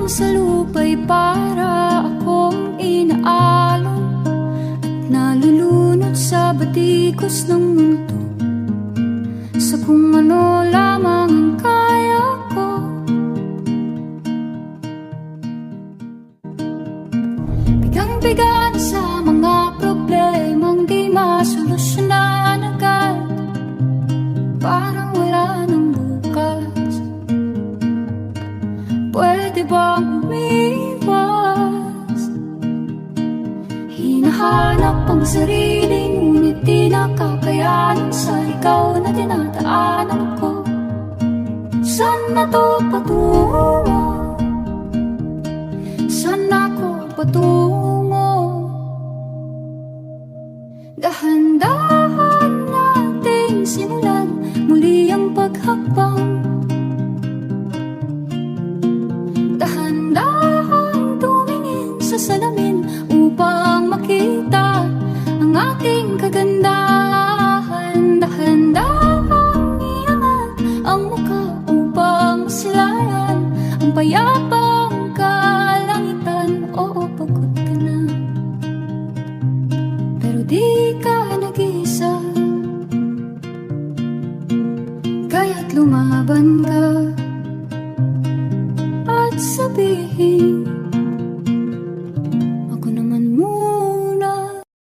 lamang sa lupa'y para akong inaalon at nalulunod sa batikos ng mundo, sa kung ano lamang ang kaya ko. Bigang-bigan sa mga problemang di masolusyonan agad, parang wala ng bukas. Pwede bang umiwas? Hinahanap ang sarili, ngunit di nakakayanan sa ikaw na dinadaanan ko. Saan na to patungo? Saan ako patungo? Dahan-dahan nating simulan muli ang paghakbang. Dahan-dahan tumingin sa salamin upang makita ang ating kagandahan. Dahan-dahan iangat ang mukha upang masilayan ang payapang kalangitan. Oo, pagod ka na, pero di ka nag-iisa, kaya't lumaban ka at sabihin